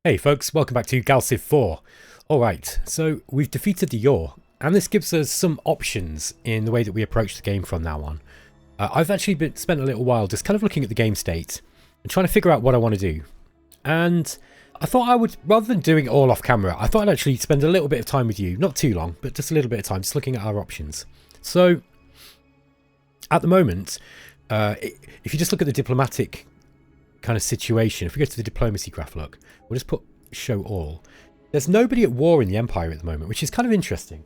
Hey folks, welcome back to GalCiv 4. Alright, so we've defeated the Yor, and this gives us some options in the way that we approach the game from now on. I've actually spent a little while just kind of looking at the game state and trying to figure out what I want to do. And I thought I would, rather than doing it all off camera, I thought I'd actually spend a little bit of time with you. Not too long, but just a little bit of time, just looking at our options. So, at the moment, if you just look at the diplomatic kind of situation, if we go to the diplomacy graph, look, we'll just put show all. There's nobody at war in the Empire at the moment, which is kind of interesting.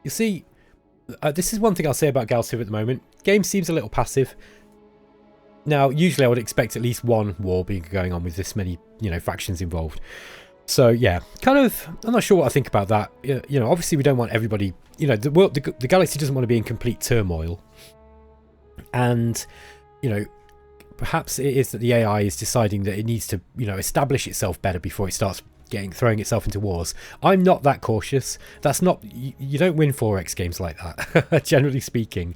You see, this is one thing I'll say about GalCiv at the moment. Game seems a little passive. Now, usually I would expect at least one war being going on with this many, factions involved. So yeah, kind of, I'm not sure what I think about that. Obviously we don't want everybody, the galaxy doesn't want to be in complete turmoil. And, perhaps it is that the AI is deciding that it needs to, establish itself better before it starts throwing itself into wars. I'm not that cautious. That's not, you don't win 4X games like that, generally speaking.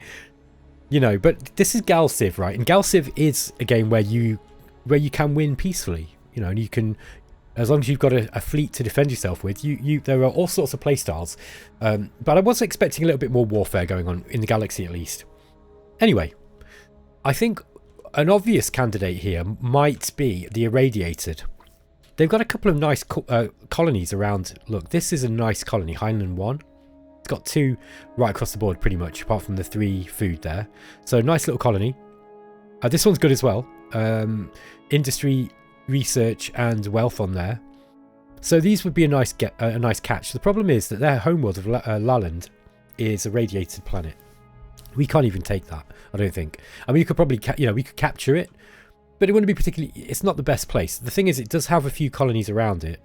But this is GalCiv, right? And GalCiv is a game where you can win peacefully, and you can, as long as you've got a fleet to defend yourself with, there are all sorts of playstyles. But I was expecting a little bit more warfare going on in the galaxy at least. Anyway, I think an obvious candidate here might be the Irradiated. They've got a couple of nice colonies around. Look, this is a nice colony, Highland 1. It's got 2 right across the board pretty much, apart from the 3 food there. So nice little colony. This one's good as well. Industry, research and wealth on there. So these would be a nice catch. The problem is that their homeworld of Laland is a radiated planet. We can't even take that, I don't think. I mean, you could probably, we could capture it, but it wouldn't be particularly, it's not the best place. The thing is, it does have a few colonies around it,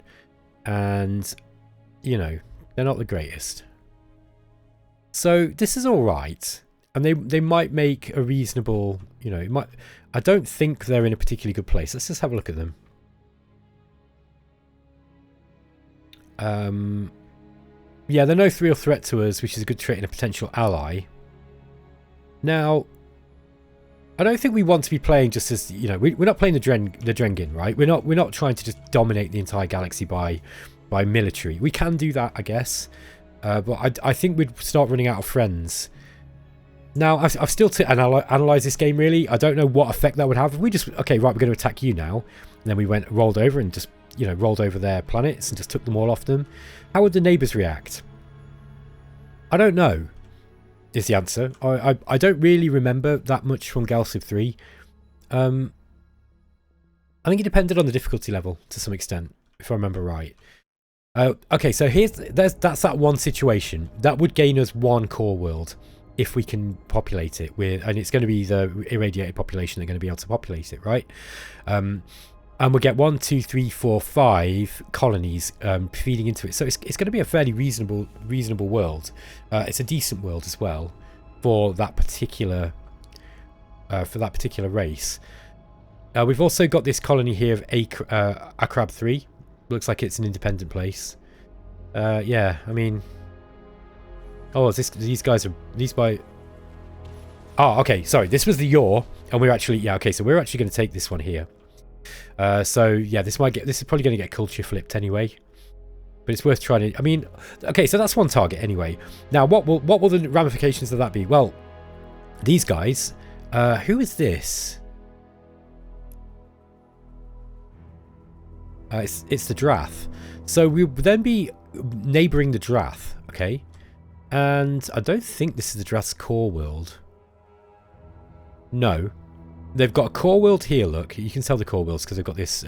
and, they're not the greatest. So this is all right, and they might make a reasonable, I don't think they're in a particularly good place. Let's just have a look at them. Yeah, they're no real threat to us, which is a good trait in a potential ally. Now, I don't think we want to be playing just as, we're not playing the Drengin, right? We're not trying to just dominate the entire galaxy by military. We can do that, I guess, but I think we'd start running out of friends. Now, I've still to analyze this game, really. I don't know what effect that would have. If we just, okay, right, we're going to attack you now, and then we rolled over and just, rolled over their planets and just took them all off them. How would the neighbours react? I don't know. Is the answer. I don't really remember that much from GalCiv 3. I think it depended on the difficulty level to some extent, if I remember right. Okay, so that's that one situation. That would gain us 1 core world if we can populate it with, and it's going to be the irradiated population that are going to be able to populate it, right? And we'll get 1, 2, 3, 4, 5 colonies feeding into it. So it's going to be a fairly reasonable world. It's a decent world as well for that particular race. We've also got this colony here of Akrab 3. Looks like it's an independent place. Yeah, I mean, oh, these by. Oh, okay. Sorry, this was the Yor, and we're actually okay. So we're actually going to take this one here. So yeah, this is probably going to get culture flipped anyway, but it's worth trying to. I mean, okay, so that's one target anyway. Now, what will the ramifications of that be? Well, these guys. Who is this? It's the Drath. So we'll then be neighbouring the Drath, okay? And I don't think this is the Drath's core world. No. They've got a core world here, look. You can tell the core worlds because they've got this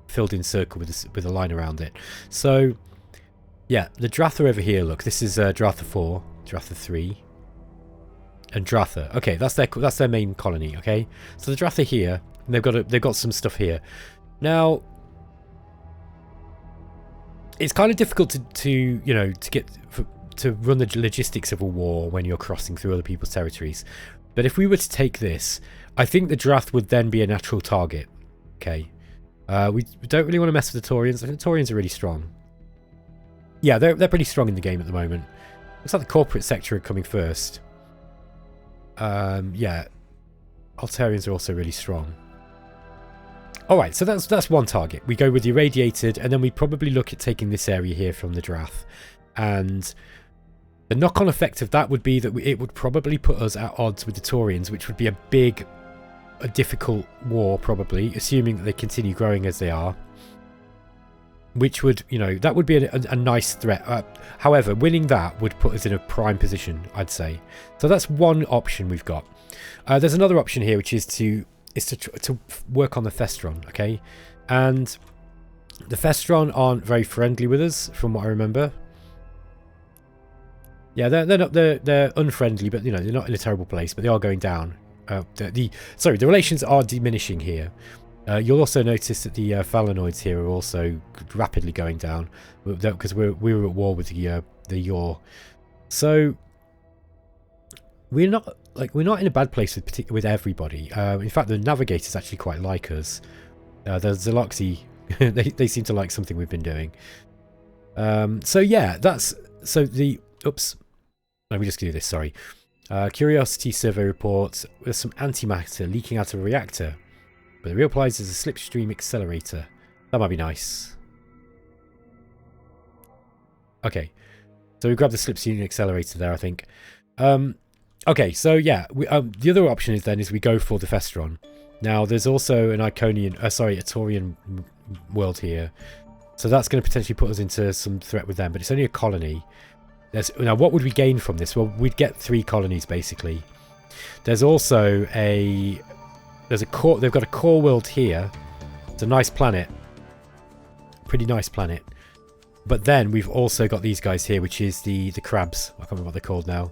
filled in circle with a line around it. So, yeah, the Drath are over here, look. This is Dratha 4, Dratha 3, and Dratha. Okay, that's their main colony, okay? So the Dratha here, and they've got some stuff here. Now, it's kind of difficult to run the logistics of a war when you're crossing through other people's territories. But if we were to take this, I think the Drath would then be a natural target. Okay. We don't really want to mess with the Taurians. I think the Taurians are really strong. Yeah, they're pretty strong in the game at the moment. Looks like the corporate sector are coming first. Yeah. Altarians are also really strong. All right, so that's one target. We go with the irradiated, and then we probably look at taking this area here from the Drath. And the knock-on effect of that would be that it would probably put us at odds with the Taurians, which would be a difficult war, probably, assuming that they continue growing as they are. Which would, you know, that would be a nice threat. However, winning that would put us in a prime position, I'd say. So that's one option we've got. There's another option here, which is to work on the Thestron, okay? And the Thestron aren't very friendly with us, from what I remember. Yeah, they're unfriendly, but you know, they're not in a terrible place, but they are going down. The relations are diminishing here. You'll also notice that the Phalanoids here are also rapidly going down because we were at war with the Yor. So we're not in a bad place with everybody. In fact, the navigators actually quite like us. The Zaloxi, they seem to like something we've been doing. So yeah, oops. Let me just do this, sorry. Curiosity survey reports there's some antimatter leaking out of a reactor, but the real prize is a slipstream accelerator. That might be nice. Okay, so we grabbed the slipstream accelerator there, I think. Okay, so yeah, the other option is we go for the Thestron. Now, there's also an a Taurian world here, so that's going to potentially put us into some threat with them, but it's only a colony. Now, what would we gain from this? Well, we'd get 3 colonies, basically. There's also they've got a core world here. It's a nice planet. Pretty nice planet. But then we've also got these guys here, which is the crabs. I can't remember what they're called now.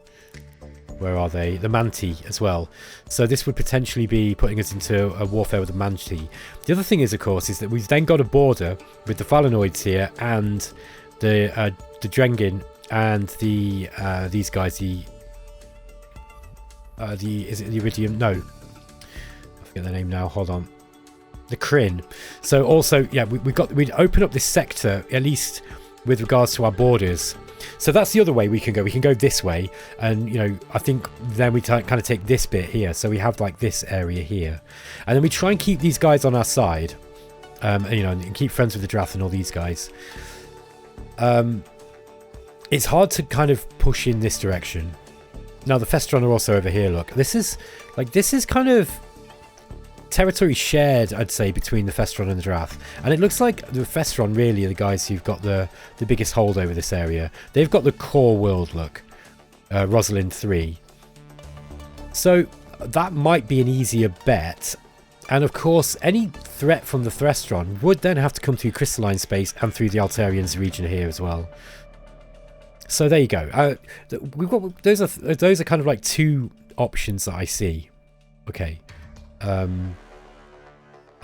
Where are they? The Manti as well. So this would potentially be putting us into a warfare with the Manti. The other thing is, of course, is that we've then got a border with the Phalanoids here and the Drengin and these guys. Is it the Iridium? No, I forget their name now. Hold on. The Kryn. So also, yeah, we'd open up this sector at least with regards to our borders. So that's the other way we can go. We can go this way, and you know, I think then we kind of take this bit here. So we have like this area here, and then we try and keep these guys on our side, and, you know, and keep friends with the Drath and all these guys. It's hard to kind of push in this direction. Now the Thestron are also over here. Look, this is kind of territory shared, I'd say, between the Thestron and the Drath. And it looks like the Thestron really are the guys who've got the biggest hold over this area. They've got the core world, look. Rosalind 3. So that might be an easier bet. And of course, any threat from the Thestron would then have to come through crystalline space and through the Altarians region here as well. So there you go. We've got those are kind of like 2 options that I see. Okay.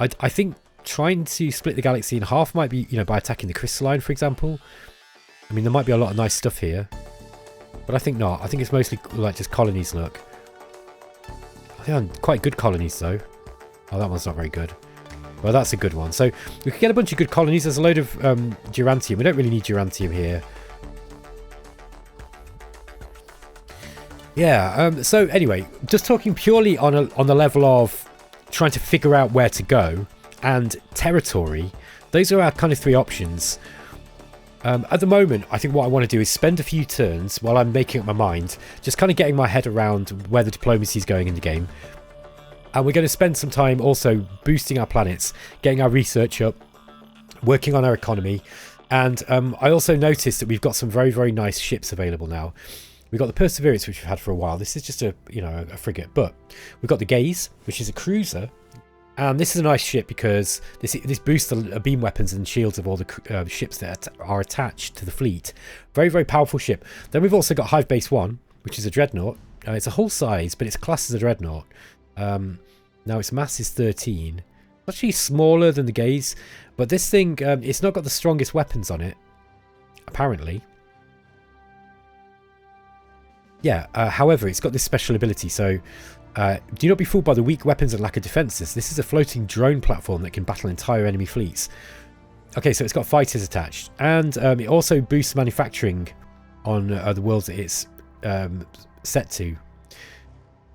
I think trying to split the galaxy in half might be, you know, by attacking the crystalline, for example. I mean, there might be a lot of nice stuff here, but I think not. I think it's mostly like just colonies. Look, I think they're quite good colonies though. Oh, that one's not very good. Well, that's a good one. So we could get a bunch of good colonies. There's a load of Durantium. We don't really need Durantium here. Yeah. So anyway, just talking purely on the level of trying to figure out where to go and territory, those are our kind of 3 options. At the moment, I think what I want to do is spend a few turns while I'm making up my mind, just kind of getting my head around where the diplomacy is going in the game. And we're going to spend some time also boosting our planets, getting our research up, working on our economy. And I also noticed that we've got some very, very nice ships available now. We've got the Perseverance, which we've had for a while. This is just a frigate. But we've got the Gaze, which is a cruiser. And this is a nice ship because this boosts the beam weapons and shields of all the ships that are attached to the fleet. Very, very powerful ship. Then we've also got Hive Base 1, which is a dreadnought. It's a whole size, but it's classed as a dreadnought. Now its mass is 13. Actually smaller than the Gaze. But this thing, it's not got the strongest weapons on it, apparently. Yeah, however, it's got this special ability, so do not be fooled by the weak weapons and lack of defences. This is a floating drone platform that can battle entire enemy fleets. Okay, so it's got fighters attached, and it also boosts manufacturing on the worlds that it's set to.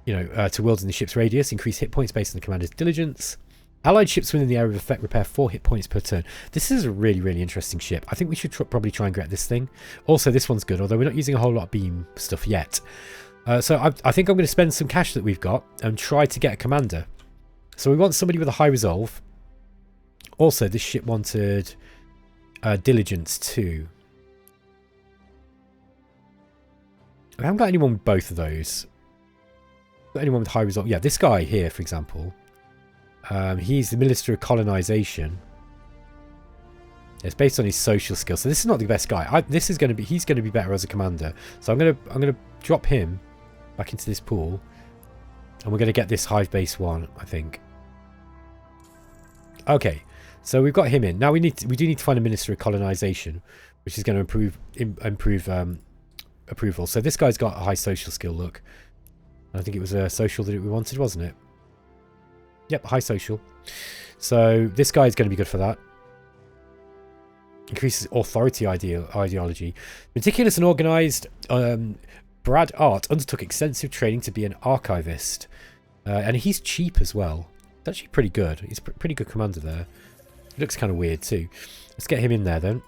You know, to worlds in the ship's radius, increase hit points based on the commander's diligence. Allied ships within the area of effect repair 4 hit points per turn. This is a really, really interesting ship. I think we should probably try and get this thing. Also, this one's good, although we're not using a whole lot of beam stuff yet. So I think I'm going to spend some cash that we've got and try to get a commander. So we want somebody with a high resolve. Also, this ship wanted diligence too. I haven't got anyone with both of those. Got anyone with high resolve? Yeah, this guy here, for example. He's the Minister of Colonization. It's based on his social skills. So this is not the best guy. He's going to be better as a commander. So I'm going to drop him back into this pool, and we're going to get this hive base 1, I think. Okay, so we've got him in. Now we do need to find a Minister of Colonization, which is going to improve approval. So this guy's got a high social skill. Look, I think it was a social that we wanted, wasn't it? Yep, high social. So this guy is going to be good for that. Increases authority ideology. Meticulous and organised. Brad Art undertook extensive training to be an archivist. And he's cheap as well. It's actually pretty good. He's a pretty good commander there. He looks kind of weird too. Let's get him in there then.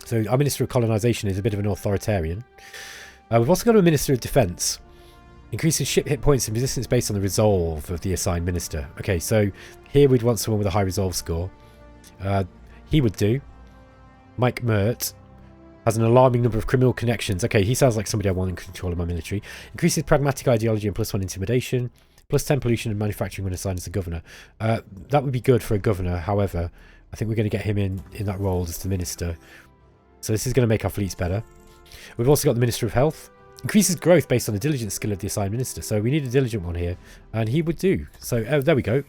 So our Minister of Colonization is a bit of an authoritarian. We've also got a Minister of Defense. Increases ship hit points and resistance based on the resolve of the assigned minister. Okay, so here we'd want someone with a high resolve score. He would do. Mike Mert has an alarming number of criminal connections. Okay, he sounds like somebody I want in control of my military. Increases pragmatic ideology and +1 intimidation. +10 pollution and manufacturing when assigned as a governor. That would be good for a governor. However, I think we're going to get him in that role as the minister. So this is going to make our fleets better. We've also got the Minister of Health. Increases growth based on the diligence skill of the assigned minister. So we need a diligent one here. And he would do. So there we go.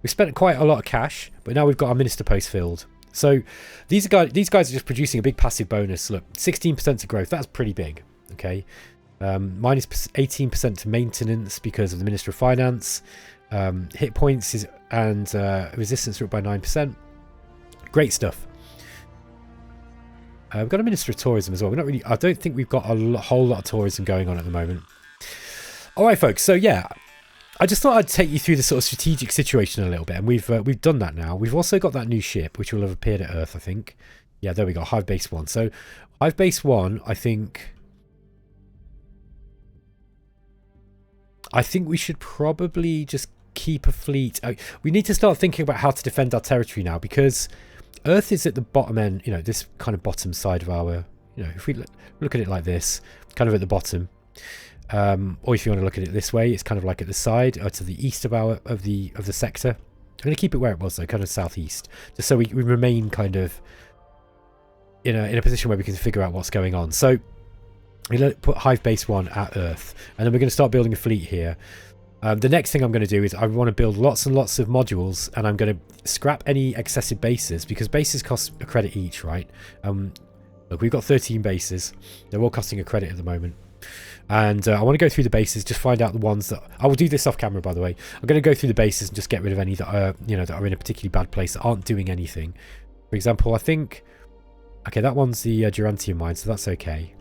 We spent quite a lot of cash. But now we've got our minister post filled. So these guys are just producing a big passive bonus. Look, 16% to growth. That's pretty big. Okay. Minus 18% to maintenance because of the Minister of Finance. Hit points and resistance are up by 9%. Great stuff. We've got a Minister of Tourism as well. I don't think we've got a whole lot of tourism going on at the moment. All right, folks. So yeah, I just thought I'd take you through the sort of strategic situation a little bit, and we've done that now. We've also got that new ship, which will have appeared at Earth, I think. Yeah, there we go. Hive Base 1. So Hive Base 1, I think we should probably just keep a fleet. We need to start thinking about how to defend our territory now, because Earth is at the bottom end, this kind of bottom side of our, if we look at it like this, kind of at the bottom. Or if you want to look at it this way, it's kind of like at the side, or to the east of the sector. I'm going to keep it where it was though, kind of southeast, just so we remain kind of in a position where we can figure out what's going on. So we're going to put Hive Base 1 at Earth, and then we're going to start building a fleet here. The next thing I'm going to do is I want to build lots and lots of modules, and I'm going to scrap any excessive bases, because bases cost a credit each, right? Look, we've got 13 bases. They're all costing a credit at the moment. And I want to go through the bases, just find out the ones that... I will do this off camera, by the way. I'm going to go through the bases and just get rid of any that are, that are in a particularly bad place, that aren't doing anything. For example, I think... Okay, that one's the Durantium mine, so that's okay.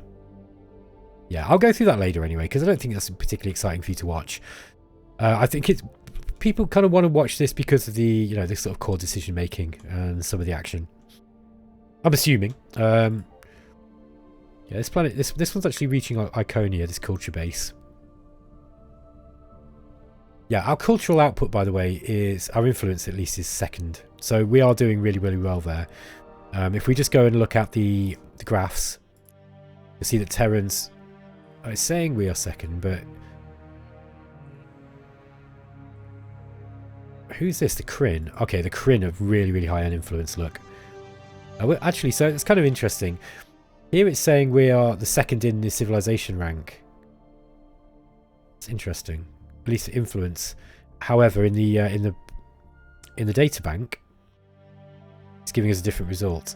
Yeah, I'll go through that later anyway, because I don't think that's particularly exciting for you to watch. I think it's... People kind of want to watch this because of the, this sort of core decision making and some of the action. I'm assuming. Yeah, this planet, this one's actually reaching Iconia, this culture base. Yeah, our cultural output, by the way, is our influence at least is second. So we are doing really, really well there. If we just go and look at the graphs, you'll see that Terrans are saying we are second, but who's this? The Kryn. Okay, the Kryn have really, really high on influence. Look. Actually, so it's kind of interesting. Here it's saying we are the second in the civilization rank. It's interesting. At least influence. However, in the data bank, it's giving us a different result.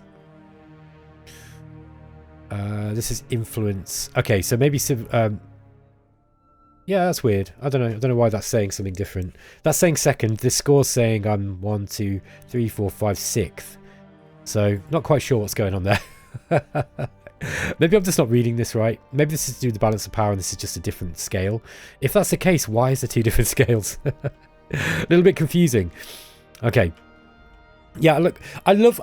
This is influence. Okay, so maybe yeah, that's weird. I don't know why that's saying something different. That's saying second. This score's saying I'm 1, 2, 3, 4, 5, 6th. So not quite sure what's going on there. Maybe I'm just not reading this right. Maybe this is to do with the balance of power and this is just a different scale. If that's the case, why is there two different scales? A little bit confusing. Okay. Yeah, look, I love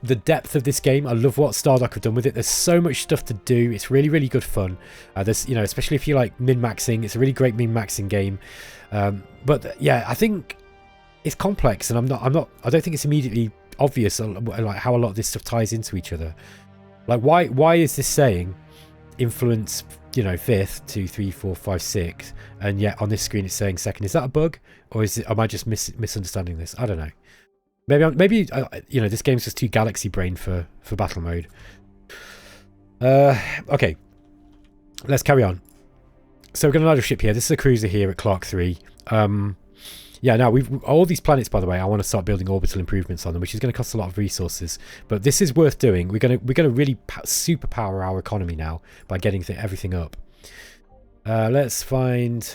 the depth of this game. I love what Stardock have done with it. There's so much stuff to do. It's really, really good fun. There's, you know, especially if you like min-maxing, it's a really great min-maxing game. But yeah, I think it's complex, and I don't think it's immediately obvious like how a lot of this stuff ties into each other. Like, why is this saying influence, you know, 5th, 2, 3, 4, 5, 6, and yet on this screen it's saying 2nd? Is that a bug, or am I just misunderstanding this? I don't know. Maybe you know, this game's just too galaxy brain for battle mode. Okay, let's carry on. So we're going to load a ship here. This is a cruiser here at Clark 3. Yeah, now all these planets, by the way, I want to start building orbital improvements on them, which is going to cost a lot of resources. But this is worth doing. We're going to really superpower our economy now by getting everything up. Let's find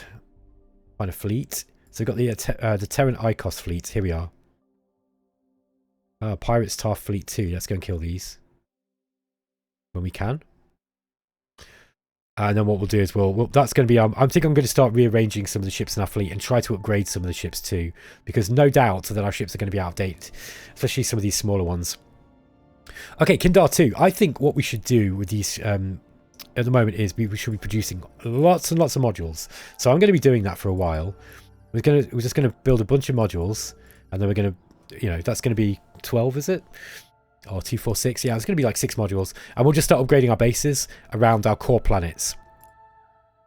a fleet. So we've got the Terran Icos fleet. Here we are. Pirates Tar Fleet 2. Let's go and kill these when we can. And then what we'll do is that's going to be I think I'm going to start rearranging some of the ships in our fleet and try to upgrade some of the ships too, because no doubt that our ships are going to be outdated, especially some of these smaller ones. Okay, Kindar 2. I think what we should do with these at the moment is we should be producing lots and lots of modules. So I'm going to be doing that for a while. We're just going to build a bunch of modules, and then we're going to, you know, that's going to be 12, is it? Or 2, 4, 6. Yeah, it's going to be like 6 modules. And we'll just start upgrading our bases around our core planets.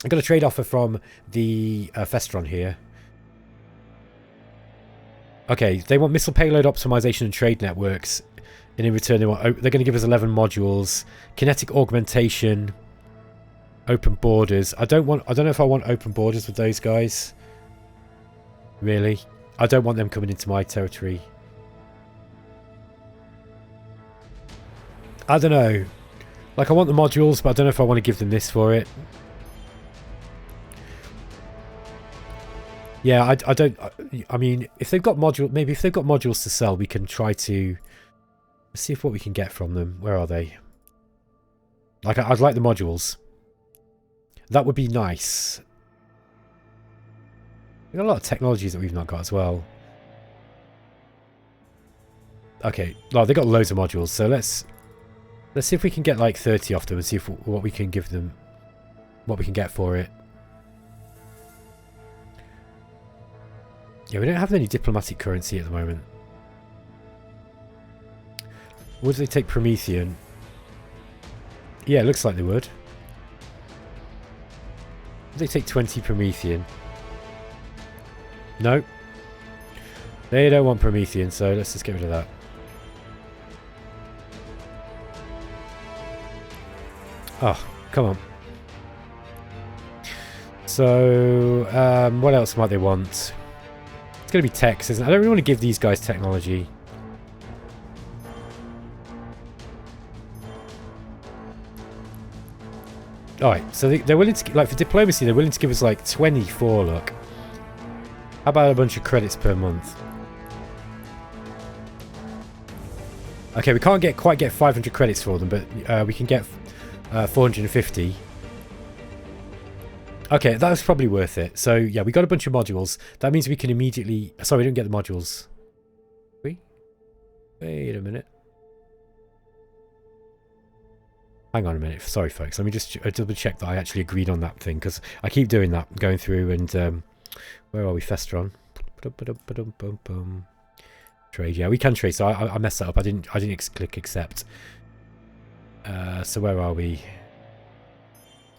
I got a trade offer from the Festron here. Okay, they want missile payload optimization and trade networks. And in return, they're going to give us 11 modules. Kinetic augmentation. Open borders. I don't know if I want open borders with those guys. Really? I don't want them coming into my territory. I don't know. Like, I want the modules, but I don't know if I want to give them this for it. Yeah, I don't. I mean, if they've got maybe if they've got modules to sell, we can try to see what we can get from them. Where are they? Like, I'd like the modules. That would be nice. We've got a lot of technologies that we've not got as well. Okay, well, they've got loads of modules, so let's see if we can get like 30 off them and see what we can give them, what we can get for it. Yeah, we don't have any diplomatic currency at the moment. Would they take Promethean? Yeah, it looks like they would. Would they take 20 Promethean? No. They don't want Promethean, so let's just get rid of that. Oh, come on. So, what else might they want? It's going to be techs, isn't it? I don't really want to give these guys technology. Alright, so they're willing to, like, for diplomacy, they're willing to give us like 24, look. How about a bunch of credits per month? Okay, we can't quite get 500 credits for them, but we can get 450. Okay, that was probably worth it. So yeah, we got a bunch of modules. That means we can immediately... Sorry, we didn't get the modules. Wait a minute. Hang on a minute. Sorry, folks. Let me just double check that I actually agreed on that thing, because I keep doing that, going through and... where are we? Festron. Trade. Yeah, we can trade. So I messed that up. I didn't click accept. So where are we?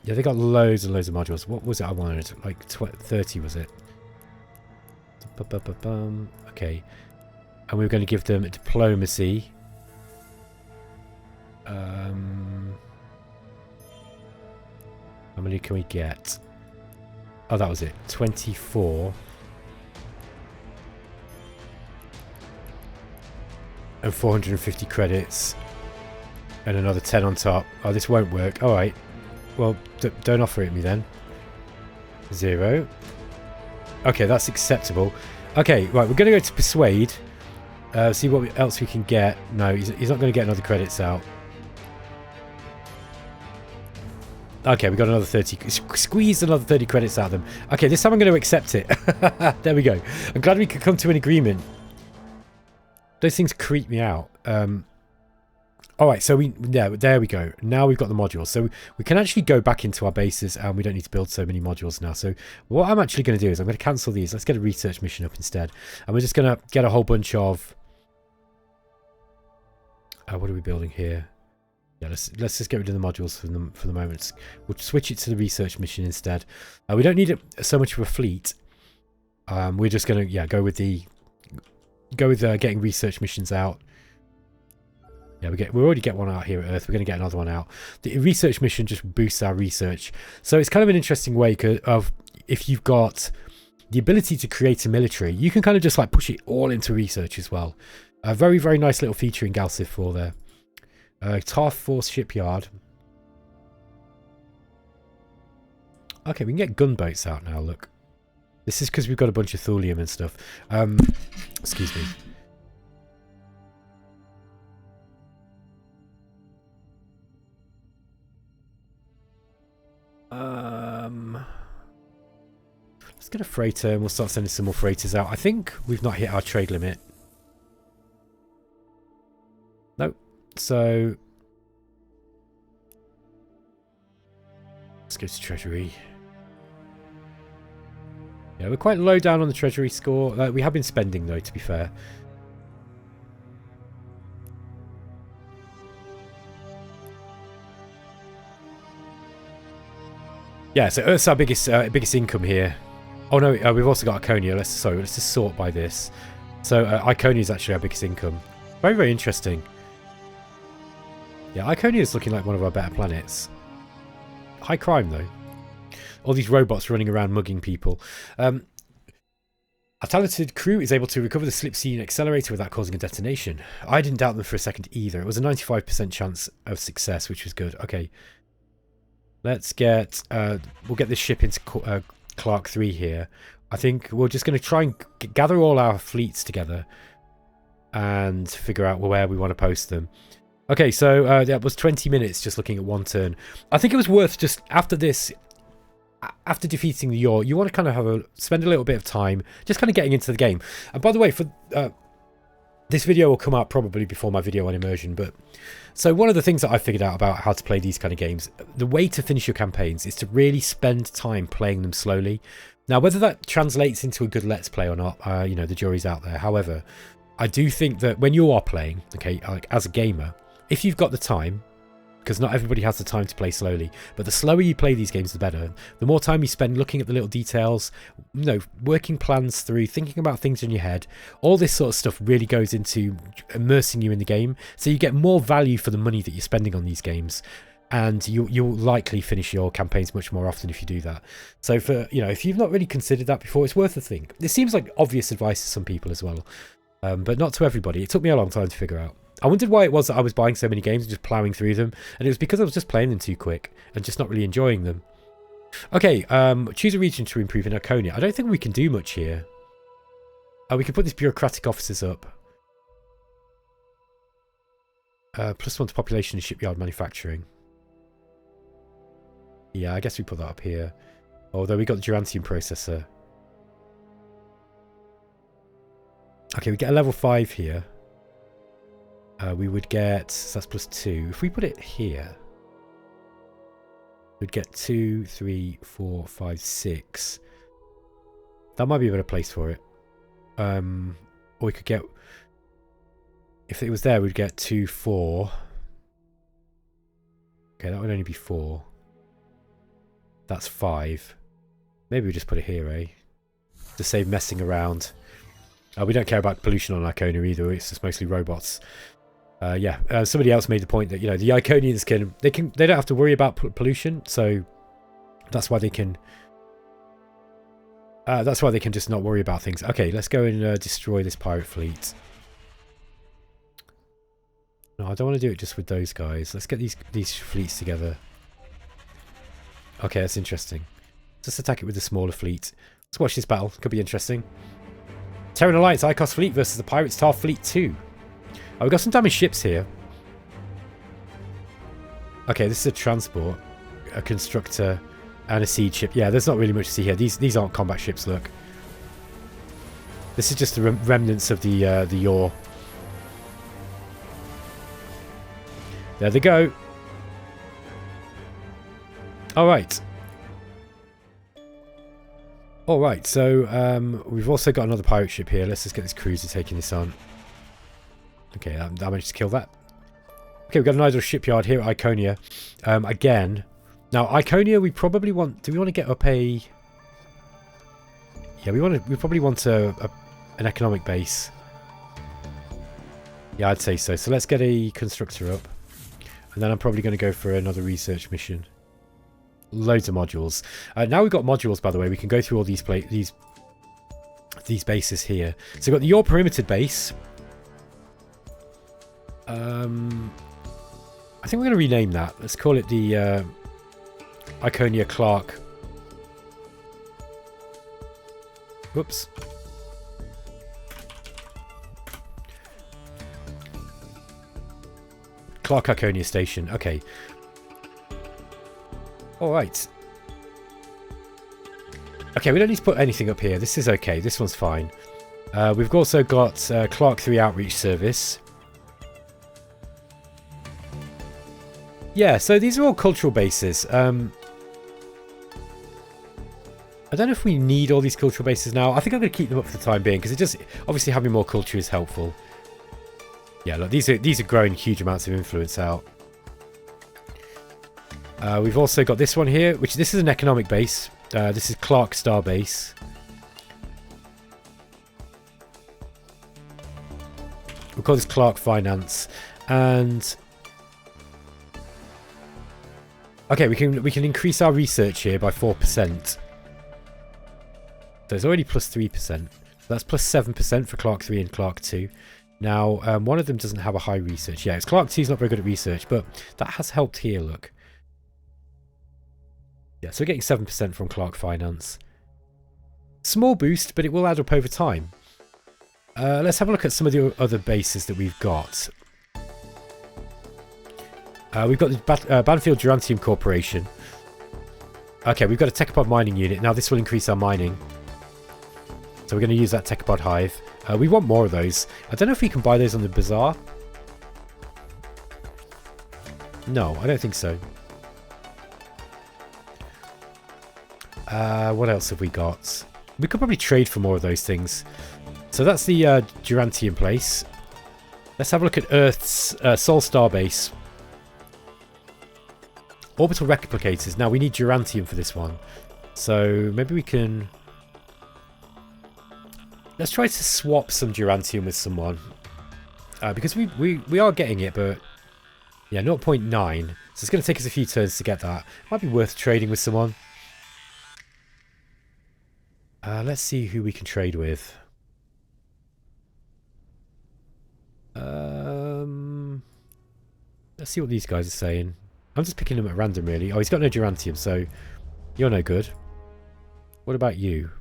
Yeah, they got loads and loads of modules. What was it I wanted? Like 30, was it? Okay. And we were going to give them diplomacy. How many can we get? Oh, that was it. 24. And 450 credits. And another 10 on top. Oh, this won't work. Alright. Well, don't offer it me then. 0. Okay, that's acceptable. Okay, right, we're going to go to Persuade. See what else we can get. No, he's not going to get another credits out. Okay, we got another 30. Squeezed another 30 credits out of them. Okay, this time I'm going to accept it. There we go. I'm glad we could come to an agreement. Those things creep me out. Alright, so there we go. Now we've got the modules. So we can actually go back into our bases and we don't need to build so many modules now. So what I'm actually going to do is I'm going to cancel these. Let's get a research mission up instead. And we're just going to get a whole bunch of... what are we building here? Yeah, let's just get rid of the modules for the moment. We'll switch it to the research mission instead. We don't need so much of a fleet. We're just going to go with getting research missions out. Yeah, we already get one out here at Earth. We're going to get another one out. The research mission just boosts our research. So it's kind of an interesting way of if you've got the ability to create a military, you can kind of just like push it all into research as well. A very, very nice little feature in GalCiv 4 there. Task Force Shipyard. Okay, we can get gunboats out now, look. This is because we've got a bunch of thulium and stuff. Excuse me. Let's get a freighter and we'll start sending some more freighters out. I think we've not hit our trade limit. Nope. So let's go to Treasury. Yeah, we're quite low down on the Treasury score. We have been spending though, to be fair. Yeah, so Earth's our biggest income here. Oh no, we've also got Iconia. Let's just sort by this. So Iconia is actually our biggest income. Very, very interesting. Yeah, Iconia is looking like one of our better planets. High crime though. All these robots running around mugging people. A talented crew is able to recover the slip scene accelerator without causing a detonation. I didn't doubt them for a second either. It was a 95% chance of success, which was good. Okay. Let's get... we'll get this ship into Clark 3 here. I think we're just going to try and gather all our fleets together and figure out where we want to post them. Okay, so that was 20 minutes just looking at one turn. I think it was worth just after this... After defeating the Yor, you want to kind of spend a little bit of time just kind of getting into the game. And by the way, for this video will come out probably before my video on immersion, but so one of the things that I figured out about how to play these kind of games, the way to finish your campaigns is to really spend time playing them slowly. Now, whether that translates into a good let's play or not, you know, the jury's out there. However, I do think that when you are playing, okay, like as a gamer, if you've got the time, because not everybody has the time to play slowly, but the slower you play these games, the better. The more time you spend looking at the little details, you know, working plans through, thinking about things in your head, all this sort of stuff really goes into immersing you in the game. So you get more value for the money that you're spending on these games, and you'll likely finish your campaigns much more often if you do that. So for, you know, if you've not really considered that before, it's worth a think. This seems like obvious advice to some people as well, but not to everybody. It took me a long time to figure out. I wondered why it was that I was buying so many games and just ploughing through them, and it was because I was just playing them too quick and just not really enjoying them. Okay, choose a region to improve in Iconia. I don't think we can do much here. We can put these bureaucratic officers up. +1 to population and shipyard manufacturing. Yeah, I guess we put that up here. Although we got the Durantium processor. Okay, we get a level 5 here. We would get, so that's +2. If we put it here, we'd get 2, 3, 4, 5, 6. That might be a better place for it. Or we could get, if it was there, we'd get 2, 4. Okay, that would only be 4. That's 5. Maybe we just put it here, eh? To save messing around. We don't care about pollution on Iconia either. It's just mostly robots. Yeah, somebody else made the point that, you know, the Iconians they don't have to worry about pollution, so that's why they can just not worry about things. Okay, let's go and destroy this pirate fleet. No, I don't want to do it just with those guys. Let's get these fleets together. Okay, that's interesting. Just attack it with the smaller fleet. Let's watch this battle. Could be interesting. Terran Alliance ICOS fleet versus the Pirates Tar Fleet 2. Oh, we've got some damaged ships here. Okay, this is a transport. a constructor, and a siege ship. Yeah, there's not really much to see here. These aren't combat ships, look. This is just the remnants of the yaw. There they go. Alright. Alright, so we've also got another pirate ship here. Let's just get this cruiser taking this on. Okay, I managed to kill that. Okay, we've got an idle shipyard here at Iconia. Again. Now, Iconia, we probably want... Do we want to get up a... Yeah, we probably want an economic base. Yeah, I'd say so. So let's get a constructor up. And then I'm probably going to go for another research mission. Loads of modules. Now we've got modules, by the way. We can go through all these bases here. So we've got the Yaw Perimeter base. I think we're going to rename that. Let's call it the Iconia Clark. Whoops. Clark Iconia Station. Okay. Alright. Okay, we don't need to put anything up here. This is okay. This one's fine. We've also got Clark 3 Outreach Service. Yeah, so these are all cultural bases. I don't know if we need all these cultural bases now. I think I'm going to keep them up for the time being, because it just... Obviously having more culture is helpful. Yeah, look, these are growing huge amounts of influence out. We've also got this one here, which this is an economic base. This is Clark Star Base. We'll call this Clark Finance. And... Okay, we can increase our research here by 4%. So it's already plus 3%. So that's plus 7% for Clark 3 and Clark 2. Now, one of them doesn't have a high research. Yeah, it's Clark 2's not very good at research, but that has helped here, look. Yeah, so we're getting 7% from Clark Finance. Small boost, but it will add up over time. Let's have a look at some of the other bases that we've got. We've got the Banfield Durantium Corporation. Okay, we've got a Techopod mining unit. Now this will increase our mining. So we're going to use that Techopod hive. We want more of those. I don't know if we can buy those on the bazaar. No, I don't think so. What else have we got? We could probably trade for more of those things. So that's the Durantium place. Let's have a look at Earth's Sol Star Base. Orbital replicators. Now we need Durantium for this one. So maybe we can... Let's try to swap some Durantium with someone. Because we are getting it, but... Yeah, 0.9. So it's going to take us a few turns to get that. Might be worth trading with someone. Let's see who we can trade with. Let's see what these guys are saying. I'm just picking them at random, really. Oh, he's got no Durantium, so you're no good. What about you?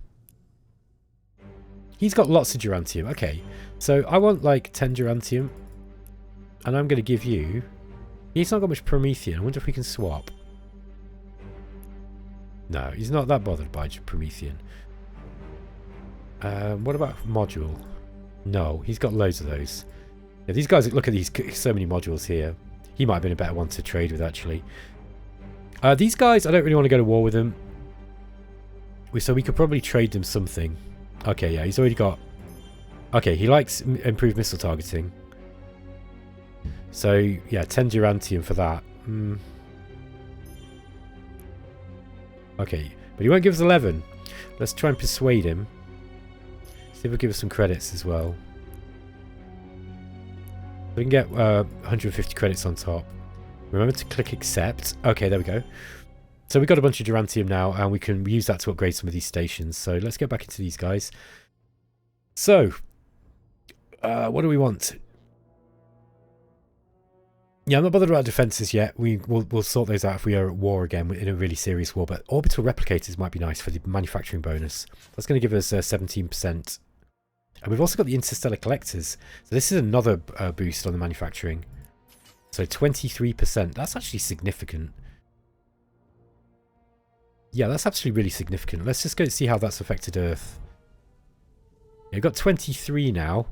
He's got lots of Durantium. Okay, so I want like 10 Durantium, and I'm going to give you... He's not got much Promethean. I wonder if we can swap. No, he's not that bothered by Promethean. What about module? No, he's got loads of those. Yeah, these guys, look at these, so many modules here. He might have been a better one to trade with, actually. These guys, I don't really want to go to war with them. So we could probably trade them something. Okay, yeah, he's already got... Okay, he likes improved missile targeting. So, yeah, 10 Durantium for that. Okay, but he won't give us 11. Let's try and persuade him. See if he'll give us some credits as well. We can get 150 credits on top. Remember to click accept. Okay, there we go. So we've got a bunch of Durantium now, and we can use that to upgrade some of these stations. So let's get back into these guys. So, what do we want? Yeah, I'm not bothered about defences yet. We'll sort those out if we are at war again, in a really serious war. But orbital replicators might be nice for the manufacturing bonus. That's going to give us 17%. And we've also got the interstellar collectors. So this is another boost on the manufacturing. So 23%. That's actually significant. Yeah, that's actually really significant. Let's just go and see how that's affected Earth. Yeah, we've got 23 now.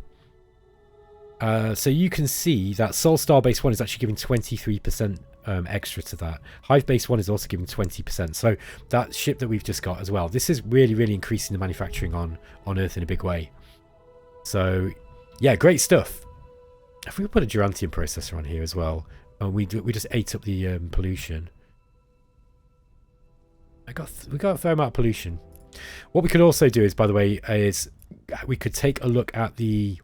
So you can see that Sol Star Base 1 is actually giving 23% extra to that. Hive Base 1 is also giving 20%. So that ship that we've just got as well, this is really, really increasing the manufacturing on Earth in a big way. So, yeah, great stuff. If we put a Durantium processor on here as well, and we just ate up the pollution. We got a fair amount of pollution. What we could also do is, by the way, is we could take a look at the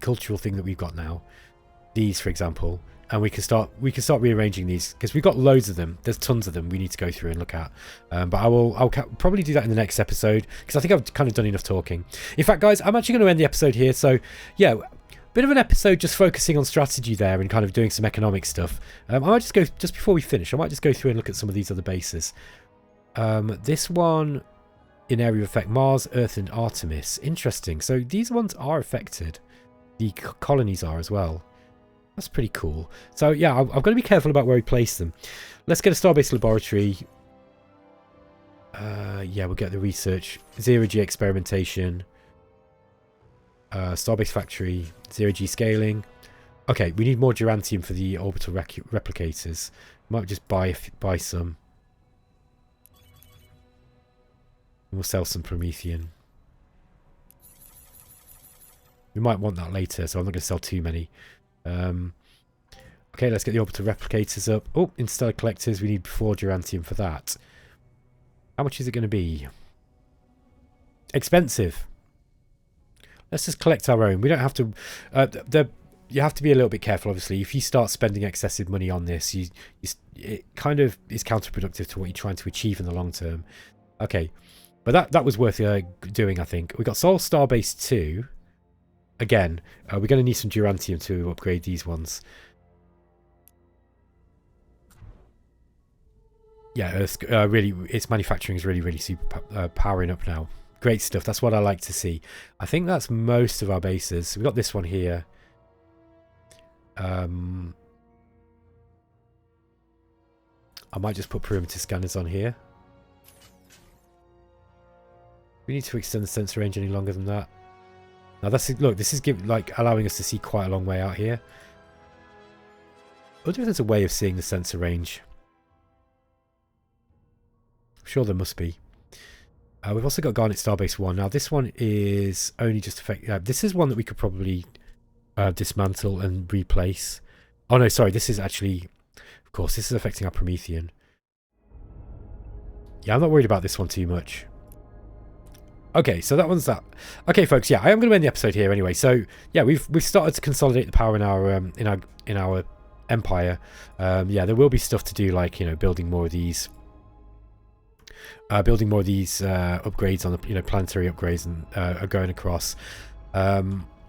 cultural thing that we've got now. These, for example, and we can start rearranging these because we've got loads of them. There's tons of them we need to go through and look at. But I'll probably do that in the next episode because I think I've kind of done enough talking. In fact, guys, I'm actually going to end the episode here. So yeah, bit of an episode just focusing on strategy there and kind of doing some economic stuff. I might just go just before we finish. I might just go through and look at some of these other bases. This one in area of effect: Mars, Earth, and Artemis. Interesting. So these ones are affected. The colonies are as well. That's pretty cool. So yeah, I've got to be careful about where we place them. Let's get a Starbase laboratory. Yeah, we'll get the research. Zero-G experimentation. Starbase factory. Zero-G scaling. Okay, we need more Durantium for the orbital replicators. Might just buy some. We'll sell some Promethean. We might want that later, so I'm not going to sell too many. Okay, let's get the orbital replicators up. Oh, interstellar collectors. We need 4 Durantium for that. How much is it going to be? Expensive. Let's just collect our own. We don't have to... you have to be a little bit careful, obviously. If you start spending excessive money on this, it kind of is counterproductive to what you're trying to achieve in the long term. Okay, but that was worth doing, I think. We got Sol Starbase 2. Again, we're going to need some Durantium to upgrade these ones. Yeah, its manufacturing is really, really super powering up now. Great stuff. That's what I like to see. I think that's most of our bases. We've got this one here. I might just put perimeter scanners on here. We need to extend the sensor range any longer than that. Now look, this is allowing us to see quite a long way out here. I wonder if there's a way of seeing the sensor range. I'm sure there must be. We've also got Garnet Starbase 1. Now this one is only just this is one that we could probably dismantle and replace. Oh no, sorry, this is actually, of course, this is affecting our Promethean. Yeah, I'm not worried about this one too much. Okay, so that one's that. Okay, folks. Yeah, I am going to end the episode here anyway. So yeah, we've started to consolidate the power in our empire. Yeah, there will be stuff to do, like building more of these upgrades on the planetary upgrades and are going across.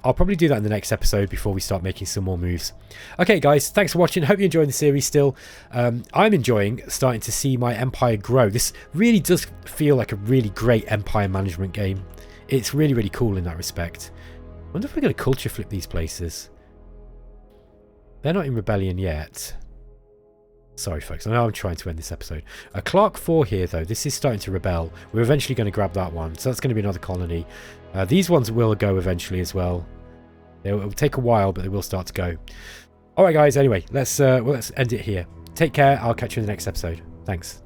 I'll probably do that in the next episode before we start making some more moves. Okay, guys, thanks for watching. Hope you're enjoying the series still. I'm enjoying starting to see my empire grow. This really does feel like a really great empire management game. It's really, really cool in that respect. I wonder if we're going to culture flip these places. They're not in rebellion yet. Sorry, folks. I know I'm trying to end this episode. Clark 4 here, though. This is starting to rebel. We're eventually going to grab that one. So that's going to be another colony. These ones will go eventually as well. It will take a while, but they will start to go. All right, guys. Anyway, let's end it here. Take care. I'll catch you in the next episode. Thanks.